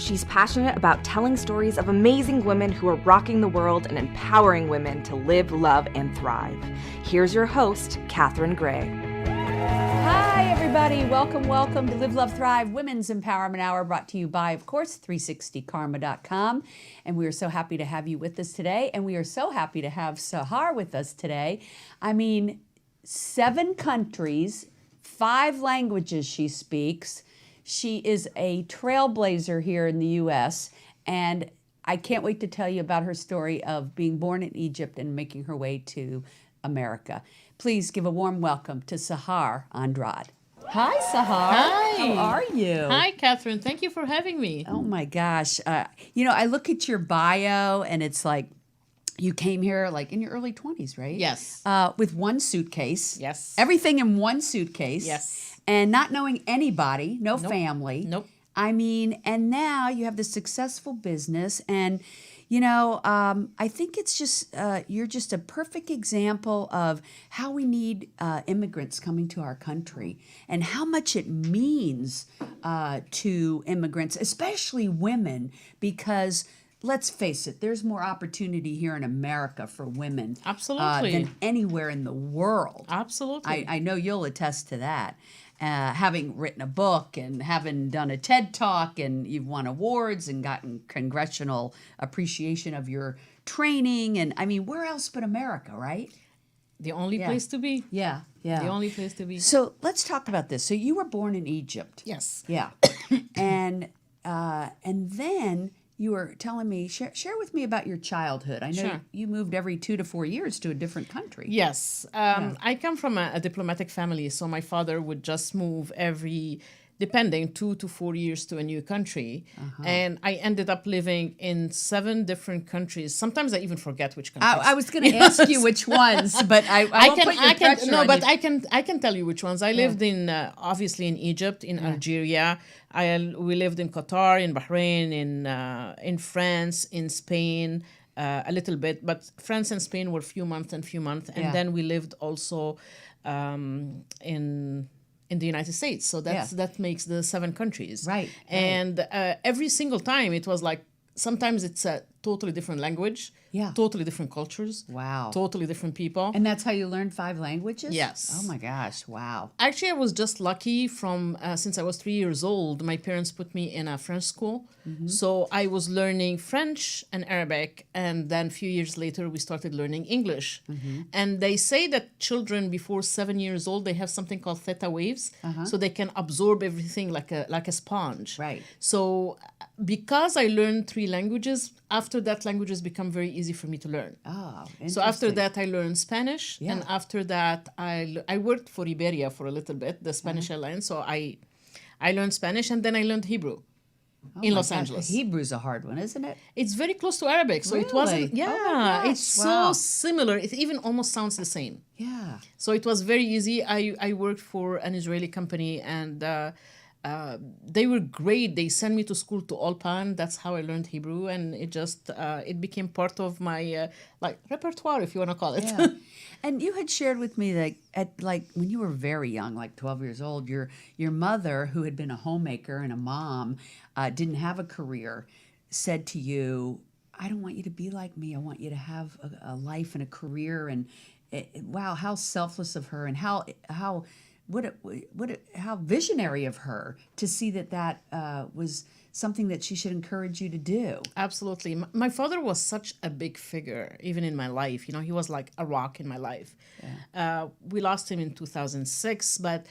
She's passionate about telling stories of amazing women who are rocking the world and empowering women to live, love, and thrive. Here's your host, Catherine Gray. Hi, everybody. Welcome to Live, Love, Thrive Women's Empowerment Hour, brought to you by, of course, 360karma.com. And we are so happy to have you with us today. And we are so happy to have Sahar with us today. 7 countries, 5 languages she speaks. She is a trailblazer here in the U.S., and I can't wait to tell you about her story of being born in Egypt and making her way to America. Please give a warm welcome to Sahar Andrade. Hi, Sahar. Hi. How are you? Hi, Catherine. Thank you for having me. Oh, my gosh. I look at your bio, and it's like you came here like in your early 20s, right? Yes. With one suitcase. Yes. Everything in one suitcase. Yes. And not knowing anybody, no family. Nope. And now you have this successful business, and I think it's just you're just a perfect example of how we need immigrants coming to our country and how much it means to immigrants, especially women, because let's face it, there's more opportunity here in America for women than anywhere in the world. Absolutely. I know you'll attest to that. Having written a book and having done a TED Talk, and you've won awards and gotten congressional appreciation of your training. And where else but America, right? The only place to be. Yeah. The only place to be. So let's talk about this. So you were born in Egypt. Yes. Yeah. and then you were telling me, share with me about your childhood. I know Sure. you moved every 2 to 4 years to a different country. Yes. I come from a diplomatic family, so my father would just move depending, 2 to 4 years to a new country. And I ended up living in 7 different countries. Sometimes I even forget which countries. I was going to ask you which ones, but I won't put your pressure on you. I can tell you which ones. I lived in, obviously in Egypt, in Algeria. We lived in Qatar, in Bahrain, in France, in Spain, a little bit. But France and Spain were few months. And then we lived also in the United States. So that makes the 7 countries. Right. And every single time it was like, sometimes it's a totally different language, totally different cultures, totally different people. And that's how you learned 5 languages? Yes. Oh my gosh, wow. Actually, I was just lucky since I was 3 years old, my parents put me in a French school. Mm-hmm. So I was learning French and Arabic, and then a few years later, we started learning English. Mm-hmm. And they say that children before 7 years old, they have something called theta waves, so they can absorb everything like a sponge. Right. So because I learned 3 languages, after that, languages become very easy for me to learn. Oh, interesting. So after that, I learned Spanish. And after that, I worked for Iberia for a little bit, the Spanish airline. So I learned Spanish, and then I learned Hebrew in Los Angeles. Hebrew's a hard one, isn't it? It's very close to Arabic. So it wasn't, it's so similar. It even almost sounds the same. Yeah. So it was very easy. I worked for an Israeli company, and they were great. They sent me to school to Ulpan. That's how I learned Hebrew, and it became part of my repertoire, if you want to call it. Yeah. And you had shared with me that when you were very young, like 12 years old, your mother, who had been a homemaker and a mom, didn't have a career, said to you, "I don't want you to be like me. I want you to have a life and a career." And wow, how selfless of her, and how visionary of her to see that was something that she should encourage you to do. Absolutely. My father was such a big figure, even in my life. He was like a rock in my life. Yeah. We lost him in 2006, but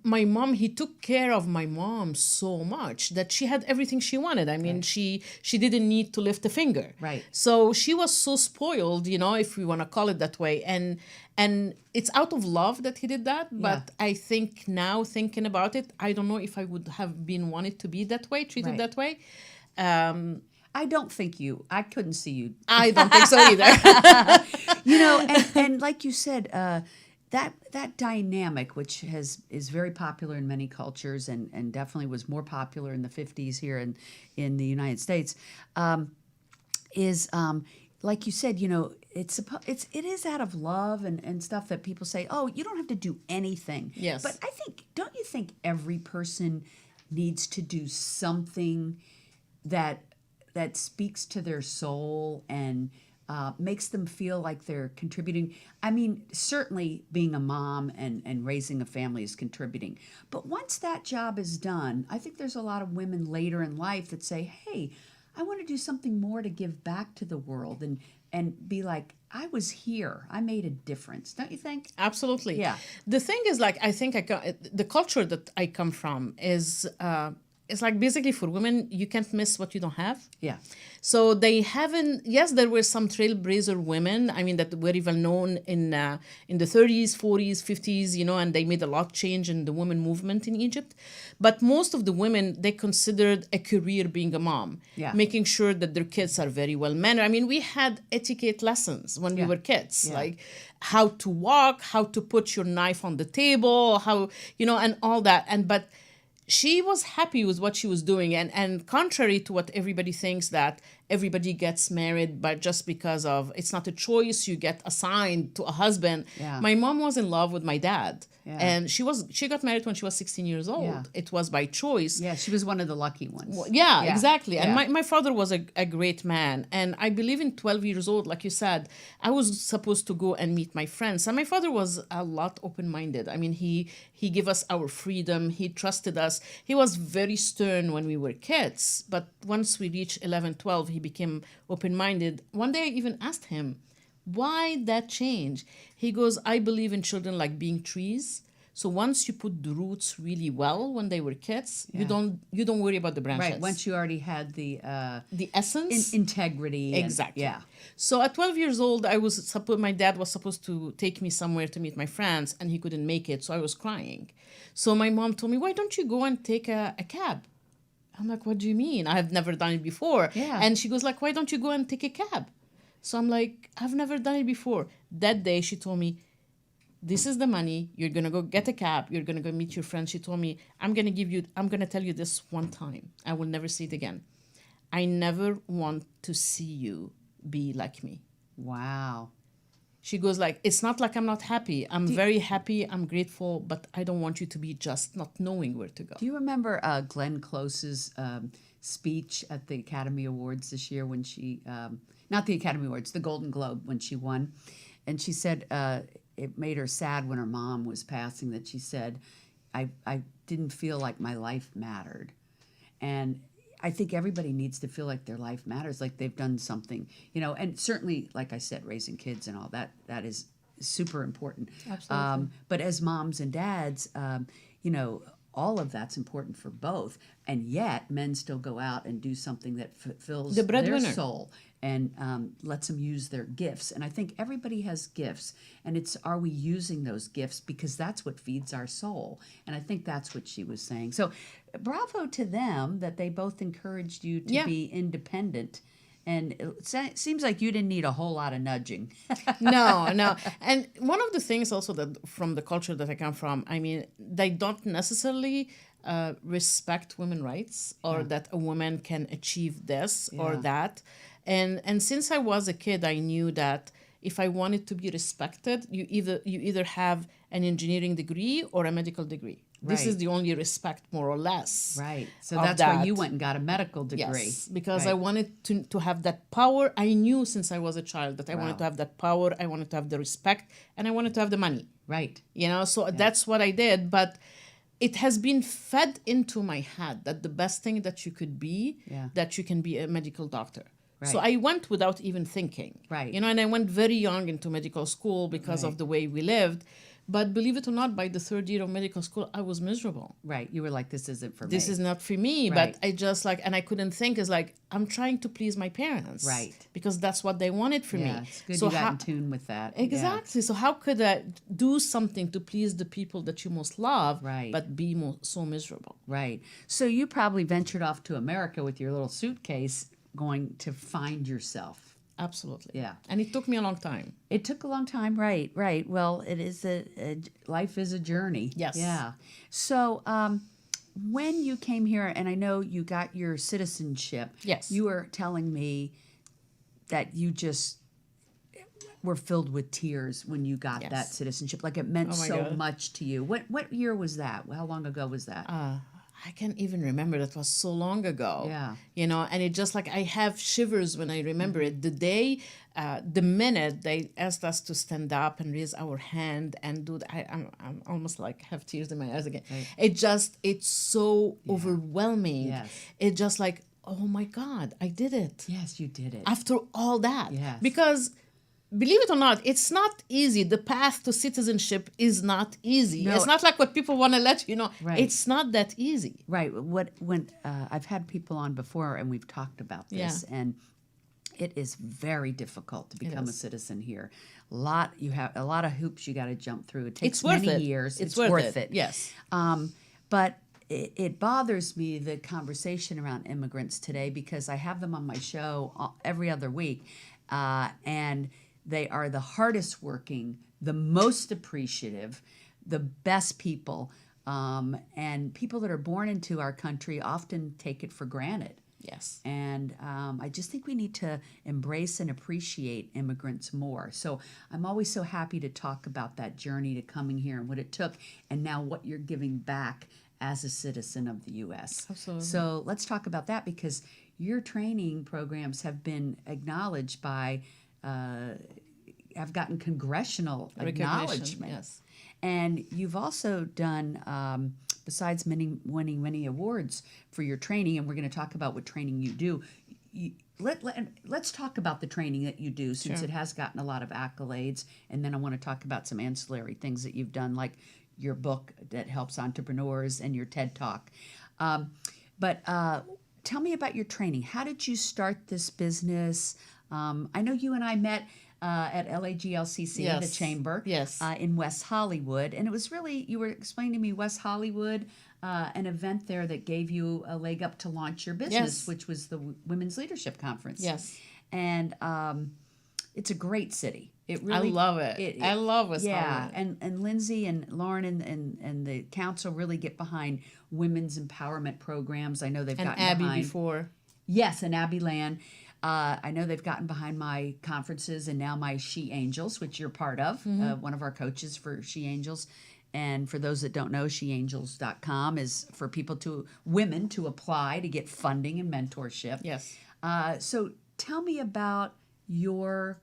my mom, he took care of my mom so much that she had everything she wanted. She didn't need to lift a finger. Right. So she was so spoiled, if we want to call it that way. And it's out of love that he did that. But I think now, thinking about it, I don't know if I would have been wanted to be that way, treated that way. I don't think I couldn't see you. I don't think so either. And like you said, that dynamic, which is very popular in many cultures and definitely was more popular in the 50s here in the United States, is like you said, it is out of love and stuff that people say, oh, you don't have to do anything. Yes. But don't you think every person needs to do something that speaks to their soul and makes them feel like they're contributing. I mean, certainly being a mom and raising a family is contributing. But once that job is done, I think there's a lot of women later in life that say, hey, I want to do something more to give back to the world and be like, I was here. I made a difference. Don't you think? Absolutely. Yeah. The thing is, like, I think the culture that I come from is it's like basically for women, you can't miss what you don't have. Yeah. So they haven't. Yes, there were some trailblazer women. I mean, that were even known in the 30s, 40s, 50s. And they made a lot change in the women movement in Egypt. But most of the women, they considered a career being a mom, making sure that their kids are very well mannered. I mean, we had etiquette lessons when we were kids, like how to walk, how to put your knife on the table, how and all that. But she was happy with what she was doing. And contrary to what everybody thinks, that everybody gets married but just because of, it's not a choice, you get assigned to a husband. Yeah. My mom was in love with my dad. Yeah. And she got married when she was 16 years old. Yeah. It was by choice. Yeah, she was one of the lucky ones. Yeah, exactly. Yeah. And my father was a great man. And I believe in 12 years old, like you said, I was supposed to go and meet my friends. And my father was a lot open-minded. I mean, he gave us our freedom. He trusted us. He was very stern when we were kids. But once we reached 11, 12, he became open-minded. One day I even asked him, why that change? He goes, I believe in children like being trees. So once you put the roots really well when they were kids, you don't worry about the branches. Right. Once you already had the essence, integrity. Exactly. So at 12 years old, my dad was supposed to take me somewhere to meet my friends, and he couldn't make it. So I was crying. So my mom told me, why don't you go and take a cab? I'm like, what do you mean? I have never done it before. Yeah. And she goes like, why don't you go and take a cab? So I'm like, I've never done it before. That day she told me, this is the money. You're going to go get a cab. You're going to go meet your friends. She told me, I'm going to tell you this one time. I will never say it again. I never want to see you be like me. Wow. She goes like, it's not like I'm not happy. I'm very happy. I'm grateful, but I don't want you to be just not knowing where to go. Do you remember Glenn Close's speech at the Academy Awards this year when she, not the Academy Awards, the Golden Globe, when she won? And she said it made her sad when her mom was passing, that she said, I didn't feel like my life mattered. And I think everybody needs to feel like their life matters, like they've done something, and certainly, like I said, raising kids and all that is super important. Absolutely. But as moms and dads, all of that's important for both. And yet men still go out and do something that fulfills their soul and lets them use their gifts. And I think everybody has gifts, and it's, are we using those gifts? Because that's what feeds our soul. And I think that's what she was saying. So bravo to them that they both encouraged you to be independent. And it seems like you didn't need a whole lot of nudging. No. And one of the things also that from the culture that I come from, I mean, they don't necessarily respect women's rights or that a woman can achieve this or that. And since I was a kid, I knew that if I wanted to be respected, you either have an engineering degree or a medical degree. This is the only respect, more or less. Right. So that's why you went and got a medical degree. Yes, because I wanted to have that power. I knew since I was a child that I wanted to have that power. I wanted to have the respect, and I wanted to have the money. Right. So that's what I did. But it has been fed into my head that the best thing that you could be, that you can be a medical doctor. Right. So I went without even thinking. Right. And I went very young into medical school because of the way we lived. But believe it or not, by the third year of medical school, I was miserable. Right. You were like, this isn't for me. This is not for me. Right. But I just and I couldn't think, is like, I'm trying to please my parents. Right. Because that's what they wanted for me. It's good you got in tune with that. Exactly. So how could I do something to please the people that you most love, but be so miserable? Right. So you probably ventured off to America with your little suitcase going to find yourself. Absolutely. Yeah. And it took me a long time. It took a long time, right. Well, it is life is a journey. Yes. Yeah. So when you came here, and I know you got your citizenship. Yes. You were telling me that you just were filled with tears when you got that citizenship. Like it meant so much to you. What year was that? How long ago was that? I can't even remember. That was so long ago. Yeah. And it just like I have shivers when I remember it. The day, the minute they asked us to stand up and raise our hand and do that, I'm almost like have tears in my eyes again. Right. It's so overwhelming. Yes. It's just like, oh my God, I did it. Yes, you did it. After all that. Yes. Because believe it or not, it's not easy. The path to citizenship is not easy. No. It's not like what people want to let you know. Right. It's not that easy. Right. I've had people on before, and we've talked about this, and it is very difficult to become a citizen here. You have a lot of hoops you got to jump through. It takes many years. It's worth it. Yes. But it bothers me, the conversation around immigrants today, because I have them on my show every other week, and they are the hardest working, the most appreciative, the best people, and people that are born into our country often take it for granted. Yes. And I just think we need to embrace and appreciate immigrants more. So I'm always so happy to talk about that journey to coming here and what it took, and now what you're giving back as a citizen of the U.S. Absolutely. So let's talk about that, because your training programs have been acknowledged by, have gotten congressional acknowledgement. Yes. And you've also done, besides winning many awards for your training, and we're going to talk about what training you do. Let's talk about the training that you do, since it has gotten a lot of accolades. And then I want to talk about some ancillary things that you've done, like your book that helps entrepreneurs and your TED Talk. But tell me about your training. How did you start this business? I know you and I met at LAGLCC, the chamber, in West Hollywood. And it was really, you were explaining to me West Hollywood, an event there that gave you a leg up to launch your business, which was the Women's Leadership Conference. Yes. And it's a great city. It really, I love it. I love West Hollywood. And Lindsay and Lauren and the council really get behind women's empowerment programs. I know they've gotten Abby behind. before. Yes, and Abby Land. I know they've gotten behind my conferences and now my She Angels, which you're part of, one of our coaches for She Angels. And for those that don't know, sheangels.com is for women to apply to get funding and mentorship. Yes. So tell me about your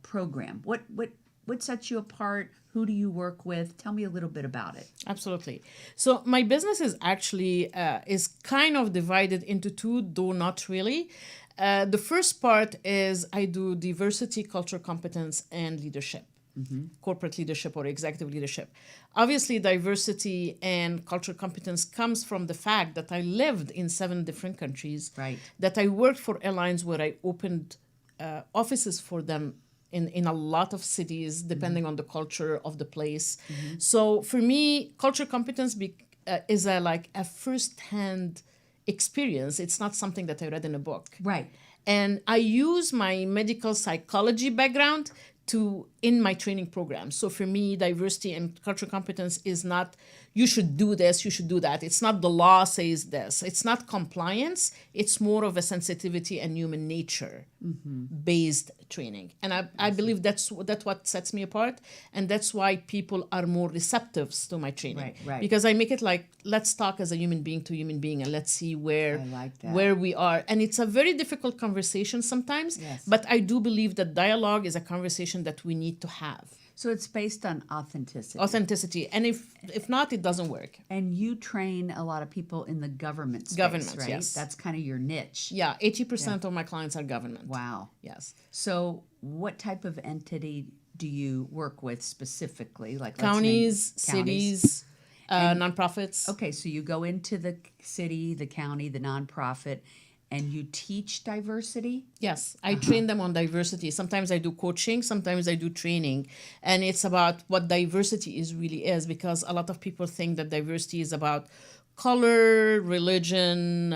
program. What sets you apart? Who do you work with? Tell me a little bit about it. Absolutely. So my business is actually is kind of divided into two, though not really. The first part is I do diversity, culture, competence, and leadership, corporate leadership or executive leadership. Obviously, diversity and cultural competence comes from the fact that I lived in 7 different countries, that I worked for airlines where I opened offices for them in a lot of cities, depending on the culture of the place. So for me, cultural competence is a first-hand experience. It's not something that I read in a book. Right. And I use my medical psychology background in my training program. So for me, diversity and cultural competence is not, you should do this, you should do that. It's not the law says this. It's not compliance. It's more of a sensitivity and human nature based training. And I believe that's what sets me apart. And that's why people are more receptive to my training. Right. Because I make it like, let's talk as a human being to human being and let's see where we are. And it's a very difficult conversation sometimes, but I do believe that dialogue is a conversation that we need to have. So it's based on authenticity. Authenticity. And if not, it doesn't work. And you train a lot of people in the government space, right? Yes. That's kind of your niche. Yeah, 80% of my clients are government. Wow. Yes. So what type of entity do you work with specifically? Like counties, cities, nonprofits. Okay, so you go into the city, the county, the nonprofit, and you teach diversity? Yes, I train them on diversity. Sometimes I do coaching, sometimes I do training. And it's about what diversity really is, because a lot of people think that diversity is about color, religion,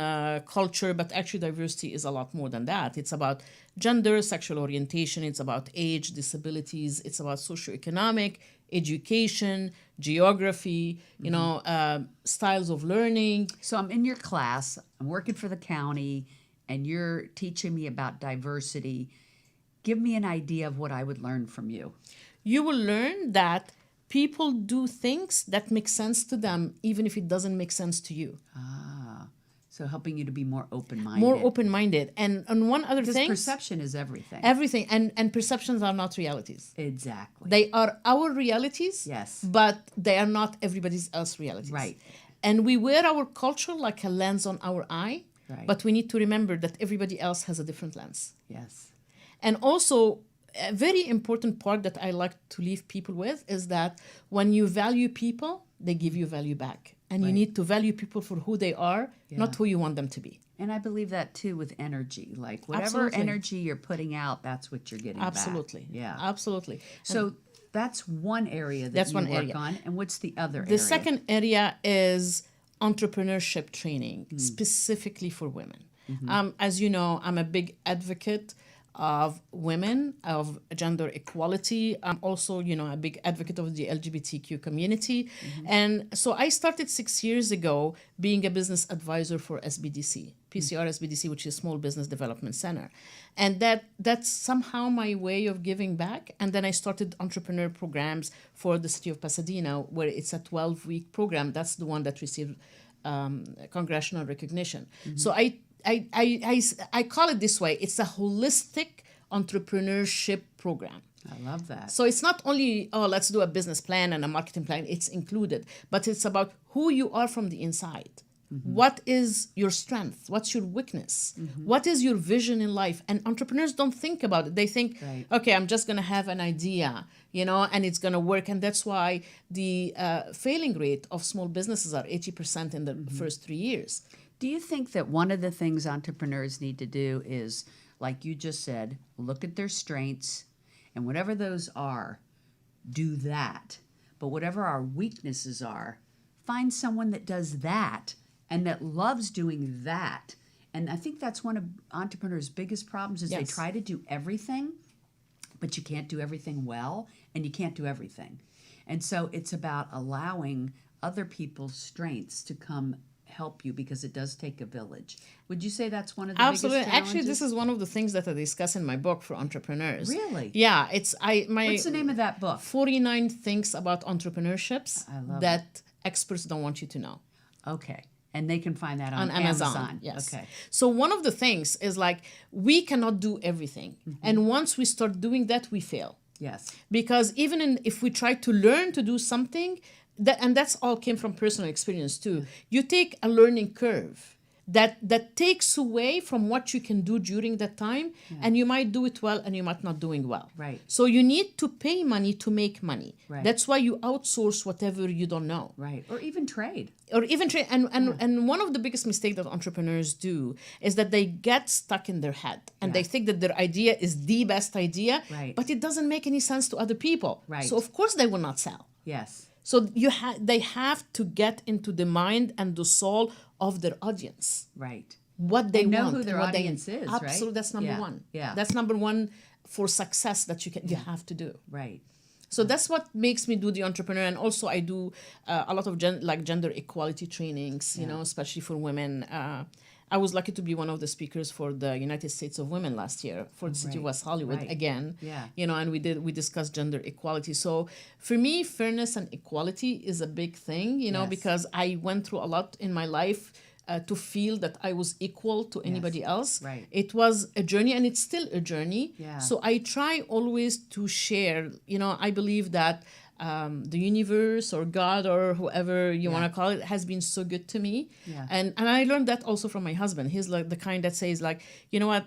culture, but actually diversity is a lot more than that. It's about gender, sexual orientation, it's about age, disabilities, it's about socioeconomic, education, geography, styles of learning. So I'm in your class, I'm working for the county, and you're teaching me about diversity. Give me an idea of what I would learn from you. You will learn that people do things that make sense to them, even if it doesn't make sense to you. So helping you to be more open-minded. More open-minded. And one other because thing. perception is everything. Everything. And perceptions are not realities. Exactly. They are our realities. Yes. But they are not everybody else's realities. Right. And we wear our culture like a lens on our eye. Right. But we need to remember that everybody else has a different lens. Yes. And also, a very important part that I like to leave people with is that when you value people, they give you value back. And you need to value people for who they are, not who you want them to be. And I believe that too with energy. Like whatever Absolutely. energy you're putting out, that's what you're getting Absolutely. back. Yeah. Absolutely. So that's one area that you work on. And what's the other area? The second area is entrepreneurship training, specifically for women. As you know, I'm a big advocate of women, of gender equality. I'm also, a big advocate of the LGBTQ community. And so I started 6 years ago being a business advisor for SBDC, PCR SBDC, which is Small Business Development Center. And that's somehow my way of giving back. And then I started entrepreneur programs for the city of Pasadena, where it's a 12-week program. That's the one that received congressional recognition. So I call it this way. It's a holistic entrepreneurship program. I love that. So it's not only, let's do a business plan and a marketing plan. It's included. But it's about who you are from the inside. What is your strength? What's your weakness? What is your vision in life? And entrepreneurs don't think about it. They think, okay, I'm just going to have an idea, and it's going to work. And that's why the failing rate of small businesses are 80% in the first 3 years. Do you think that one of the things entrepreneurs need to do is, like you just said, look at their strengths, and whatever those are, do that. But whatever our weaknesses are, find someone that does that and that loves doing that. And I think that's one of entrepreneurs' biggest problems is they try to do everything, but you can't do everything well, and you can't do everything. And so it's about allowing other people's strengths to come help you, because it does take a village. Would you say that's one of the biggest challenges? Actually, this is one of the things that I discuss in my book for entrepreneurs. Really? Yeah. What's the name of that book? 49 Things About Entrepreneurships I love that experts don't want you to know. Okay. And they can find that on Amazon. Yes. Okay. So one of the things is like, we cannot do everything. And once we start doing that, we fail. Yes. Because even if we try to learn to do something, and that's all came from personal experience too. You take a learning curve that takes away from what you can do during that time, and you might do it well and you might not doing well. Right. So you need to pay money to make money. Right. That's why you outsource whatever you don't know. Right. Or even trade. And one of the biggest mistakes that entrepreneurs do is that they get stuck in their head and they think that their idea is the best idea, but it doesn't make any sense to other people. Right. So of course they will not sell. Yes. So they have to get into the mind and the soul of their audience. Right. What they know want, who their audience is, right? Absolutely, that's number one. Yeah. That's number one for success that you have to do. Right. So that's what makes me do the entrepreneur, and also I do a lot of gender equality trainings, especially for women. I was lucky to be one of the speakers for the United States of Women last year for the city of West Hollywood again. Yeah. And we discussed gender equality. So for me, fairness and equality is a big thing, because I went through a lot in my life to feel that I was equal to anybody else. Right. It was a journey, and it's still a journey. Yeah. So I try always to share, I believe that the universe or God or whoever you want to call it has been so good to me. Yeah. And I learned that also from my husband. He's like the kind that says like, you know what,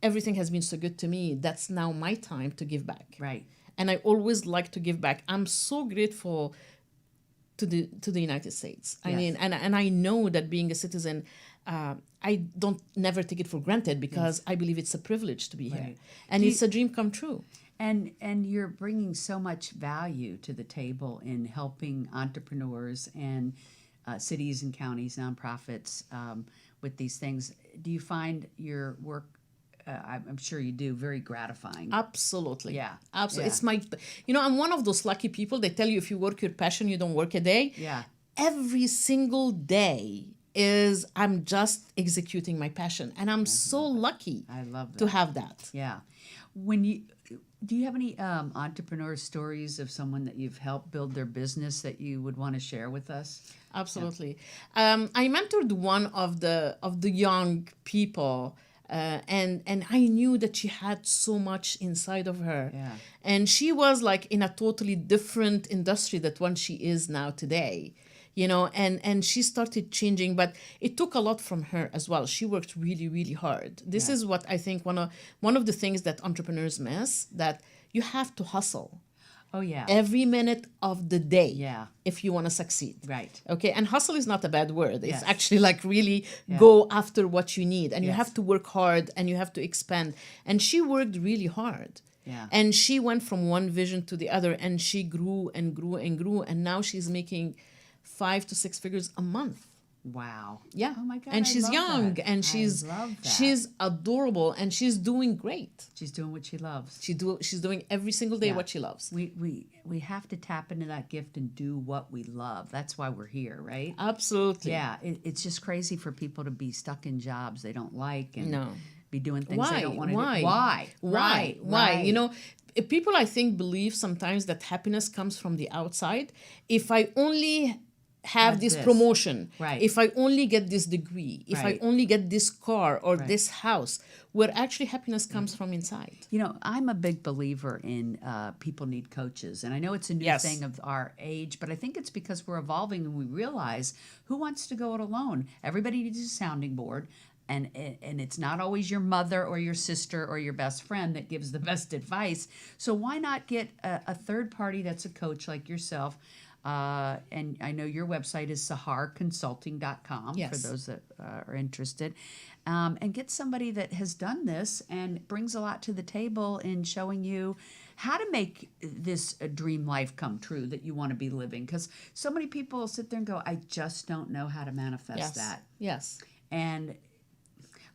everything has been so good to me. That's now my time to give back. Right. And I always like to give back. I'm so grateful to the United States. I mean, and I know that being a citizen, I don't never take it for granted, because I believe it's a privilege to be here. And it's a dream come true. And you're bringing so much value to the table in helping entrepreneurs and cities and counties, nonprofits with these things. Do you find your work, I'm sure you do, very gratifying? Absolutely. Yeah. Absolutely. Yeah. It's I'm one of those lucky people. They tell you if you work your passion, you don't work a day. Yeah. Every single day I'm just executing my passion. And I'm so lucky I love that. to have that. Yeah. Do you have any entrepreneur stories of someone that you've helped build their business that you would want to share with us? Absolutely. I mentored one of the young people, and I knew that she had so much inside of her. Yeah. And she was like in a totally different industry than one she is now today. And she started changing, but it took a lot from her as well. She worked really, really hard. This is what I think one of the things that entrepreneurs miss, that you have to hustle. Oh, yeah. Every minute of the day. Yeah. If you want to succeed. Right. Okay. And hustle is not a bad word. It's Yes. actually like really go after what you need, and you Yes. have to work hard and you have to expand. And she worked really hard. Yeah. And she went from one vision to the other, and she grew and grew and grew. And now she's making 5 to 6 figures a month. Wow. Yeah. Oh my God. And I she's love young, that. and I love that. she's adorable, and she's doing great. She's doing what she loves. She's doing every single day Yeah. what she loves. We have to tap into that gift and do what we love. That's why we're here, right? Absolutely. Yeah. It's just crazy for people to be stuck in jobs they don't like and No. be doing things Why? they don't want to Why? do. Why? Why? Right. People, I think, believe sometimes that happiness comes from the outside. If I only have this promotion, Right. if I only get this degree, if Right. I only get this car or Right. this house, where actually happiness comes from inside. I'm a big believer in people need coaches. And I know it's a new Yes. thing of our age, but I think it's because we're evolving and we realize who wants to go it alone? Everybody needs a sounding board. And it's not always your mother or your sister or your best friend that gives the best advice. So why not get a third party that's a coach like yourself? And I know your website is saharconsulting.com Yes. for those that are interested. And get somebody that has done this and brings a lot to the table in showing you how to make this a dream life come true that you want to be living. Because so many people sit there and go, I just don't know how to manifest Yes. that. Yes. And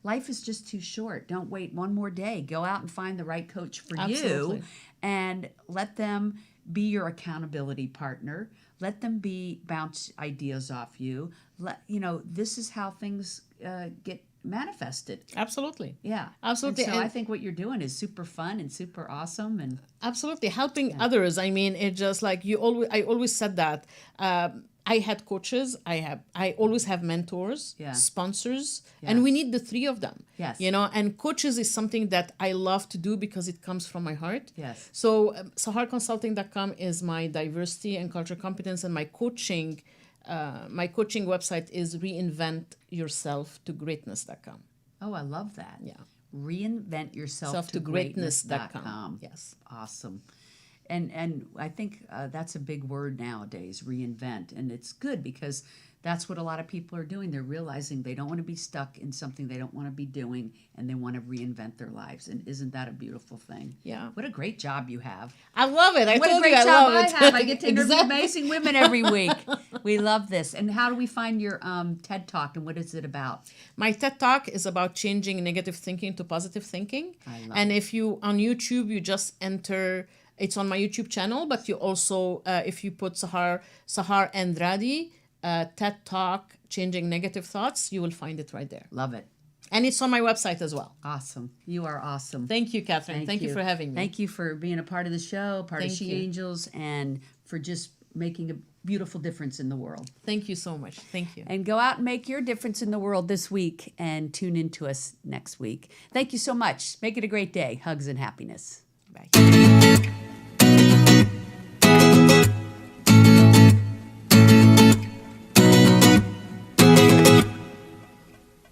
life is just too short. Don't wait one more day. Go out and find the right coach for Absolutely. you and let them be your accountability partner. Let them bounce ideas off you. This is how things get manifested. Absolutely. Yeah. Absolutely. And so And- I think what you're doing is super fun and super awesome. And Absolutely. Helping others. I mean, it just like I always said that. I had coaches. I always have mentors, Yeah. sponsors, Yeah. and we need the three of them. Yes. And coaches is something that I love to do because it comes from my heart. Yes. So saharconsulting.com is my diversity and culture competence, and my coaching website is reinventyourselftogreatness.com. Oh, I love that. Yeah. Reinventyourselftogreatness.com. Yes. Awesome. And I think that's a big word nowadays, reinvent. And it's good because that's what a lot of people are doing. They're realizing they don't want to be stuck in something they don't want to be doing, and they want to reinvent their lives. And isn't that a beautiful thing? Yeah. What a great job you have. I love it. What a told great you I job love I it. have. I get to interview Exactly. amazing women every week. We love this. And how do we find your TED Talk, and what is it about? My TED Talk is about changing negative thinking to positive thinking. I love And if you, on YouTube, you just enter, it's on my YouTube channel, but you also, if you put Sahar Andrade, TED Talk, Changing Negative Thoughts, you will find it right there. Love it. And it's on my website as well. Awesome. You are awesome. Thank you, Catherine. Thank you for having me. Thank you for being a part of the show, part of Thank She you. Angels, and for just making a beautiful difference in the world. Thank you so much. Thank you. And go out and make your difference in the world this week and tune in to us next week. Thank you so much. Make it a great day. Hugs and happiness. Bye.